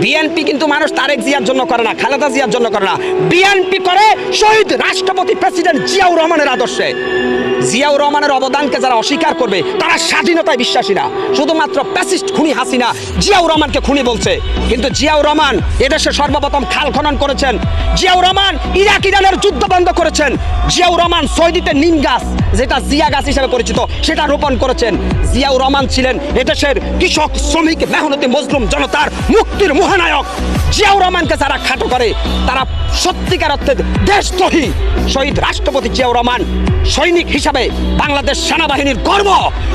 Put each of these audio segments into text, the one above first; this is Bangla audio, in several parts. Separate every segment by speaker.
Speaker 1: বিএনপি কিন্তু মানুষ তারেক জিয়ার জন্য করে না, খালেদা জিয়ার জন্য করে না, বিএনপি করে শহীদ রাষ্ট্রপতি প্রেসিডেন্ট জিয়াউর রহমানের আদর্শে। জিয়াউর রহমানের অবদানকে যারা অস্বীকার করবে তারা স্বাধীনতায় বিশ্বাসী না, শুধুমাত্র প্যাসিস্ট খুনি হাসিনা জিয়াউর রহমানকে খুনি বলছে। কিন্তু জিয়াউর রহমান এদেশে সর্বপ্রথম খাল খনন করেছেন, জিয়াউর রহমান ইরাক ইরানের যুদ্ধ বন্ধ করেছেন, জিয়াউর রহমান সৌদিতে নিম গাছ যেটা জিয়া গাছ হিসেবে পরিচিত সেটা রোপণ করেছেন। জিয়াউর রহমান ছিলেন এদেশের কৃষক শ্রমিক মেহনতি মজলুম জনতার মুক্তির মহানায়ক। জিয়াউর রহমানকে যারা খাটো করে তারা সত্যিকার অর্থে দেশদ্রোহী। শহীদ রাষ্ট্রপতি জিয়াউর রহমান সৈনিক হিসাবে বাংলাদেশ সেনাবাহিনীর গর্ব।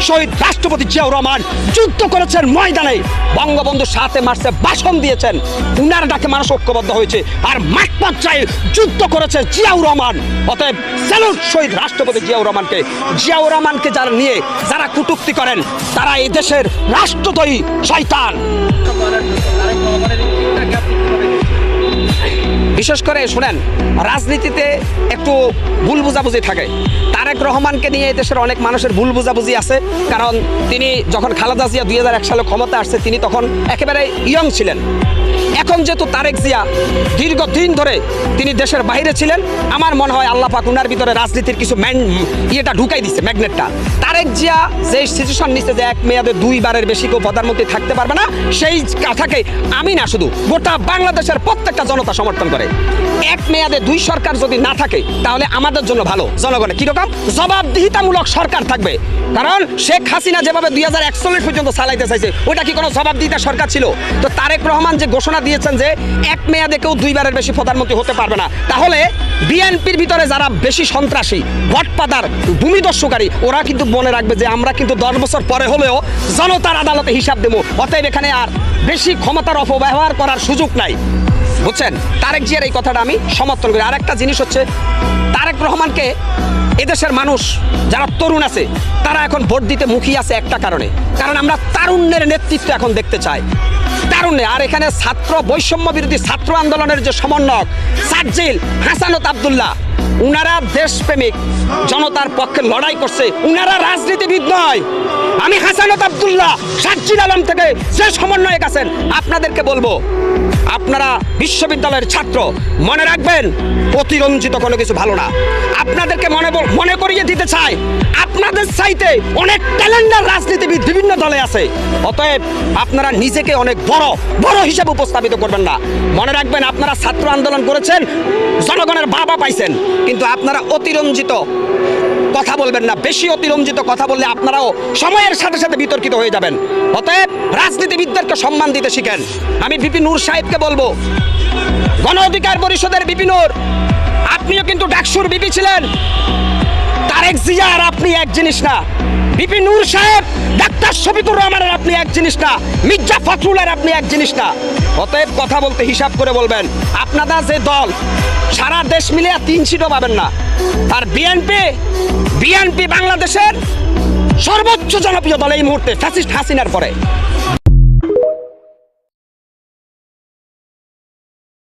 Speaker 1: শহীদ রাষ্ট্রপতি জিয়াউর রহমান যুদ্ধ করেছেন ময়দানে, বঙ্গবন্ধু 7 মার্চে ভাষণ দিয়েছেন, উনার ডাকে মানুষ ঐক্যবদ্ধ হয়েছে, আর মাঠ পর্যায়ে যুদ্ধ করেছে জিয়াউর রহমান। অতএব স্যালুট শহীদ রাষ্ট্রপতি জিয়াউর রহমানকে। জিয়াউর রহমানকে যারা নিয়ে যারা কটূক্তি করেন তারা এই দেশের রাষ্ট্রদ্রোহী শয়তান। বিশেষ করে শুনেন, রাজনীতিতে একটু ভুল বুঝাবুঝি থাকে। তারেক রহমানকে নিয়ে দেশের অনেক মানুষের ভুল বুঝাবুঝি আছে, কারণ তিনি যখন খালেদা জিয়া 2001 সালে ক্ষমতা আসছে তিনি তখন একেবারে ইয়ং ছিলেন। এখন যেহেতু তারেক জিয়া দীর্ঘদিন ধরে তিনি দেশের বাইরে ছিলেন, আমার মনে হয় আল্লাহ পাক উনার ভিতরে রাজনীতির কিছু ইয়েটা ঢুকাই দিচ্ছে, ম্যাগনেটটা। তারেক জিয়া যে সিচুয়েশন নিচ্ছে যে 1 মেয়াদে 2 বারের বেশি কেউ প্রধানমন্ত্রী থাকতে পারবে না, সেই কথাকে আমি না শুধু গোটা বাংলাদেশের প্রত্যেকটা জনতা সমর্থন করে। 1 মেয়াদে 2 সরকার যদি না থাকে তাহলে আমাদের জন্য ভালো, জনগণের কিরকম জবাবদিহিতামূলক সরকার থাকবে। কারণ শেখ হাসিনা যেভাবে 2041 পর্যন্ত চালাইতে চাইছে ওটা কি কোনো জবাবদিহিতা সরকার ছিল? তো তারেক রহমান যে ঘোষণা দিয়েছেন যে 1 মেয়াদে কেউ 2 বারের বেশি প্রধানমন্ত্রী হতে পারবে না, তাহলে বিএনপির ভিতরে যারা বেশি সন্ত্রাসী, ভটপাদার, ভূমিদস্যুকারী, ওরা কিন্তু মনে রাখবে যে আমরা কিন্তু 10 বছর পরে হলেও জনতার আদালতে হিসাব দেবো। অতএব এখানে আর বেশি ক্ষমতার অপব্যবহার করার সুযোগ নাই, বুঝছেন? তারেক জিয়ার এই কথাটা আমি সমর্থন করি। আর একটা জিনিস হচ্ছে, তারেক রহমানকে এদেশের মানুষ যারা তরুণ আছে তারা এখন ভোট দিতে মুখিয়ে আছে একটা কারণে, কারণ আমরা তারুণ্যের নেতৃত্ব এখন দেখতে চাই, তারুণ্যে। আর এখানে ছাত্র বৈষম্য বিরোধী ছাত্র আন্দোলনের যে সমন্বয়ক সাজ্জিল, হাসানত আব্দুল্লাহ, উনারা দেশপ্রেমিক জনতার পক্ষে লড়াই করছে, উনারা রাজনীতিবিদ নয়। আমি হাসানত আব্দুল্লাহ, সাজ্জিল আলম থেকে যে সমন্বয়ক আছেন আপনাদেরকে বলবো, আপনারা বিশ্ববিদ্যালয়ের ছাত্র, মনে রাখবেন অতিরঞ্জিত কোনো কিছু ভালো না। আপনাদেরকে মনে করিয়ে দিতে চাই আপনাদের চাইতে অনেক ট্যালেন্টেড রাজনীতিবিদ বিভিন্ন দলে আছে। অতএব আপনারা নিজেকে অনেক বড় হিসেবে উপস্থাপিত করবেন না। মনে রাখবেন আপনারা ছাত্র আন্দোলন করেছেন, জনগণের বাবা পাইছেন, কিন্তু আপনারা অতিরঞ্জিত কথা বলবেন না। বেশি অতিরঞ্জিত কথা বললে আপনারাও সময়ের সাথে সাথে বিতর্কিত হয়ে যাবেন। অতএব রাজনীতিবিদদেরকে সম্মান দিতে শিখেন। আমি ভিপি নূর সাহেবকে বলবো, গণ অধিকার পরিষদের ভিপি নূর, আপনিও কিন্তু ডাকসুর ভিপি ছিলেন। তারেক জিয়া আর আপনি এক জিনিস না। ভিপি নূর সাহেব, ডাক্তার শফিকুর রহমানের আপনি এক জিনিস না, মির্জা ফখরুলের আপনি এক জিনিস না। অতএব কথা বলতে হিসাব করে বলবেন। আপনারা যে দল সারা দেশ মিলে 3 সিটও পাবেন না। আর বিএনপি বাংলাদেশের সর্বোচ্চ জনপ্রিয় দল এই মুহূর্তে ফ্যাসিস্ট হাসিনার পরে।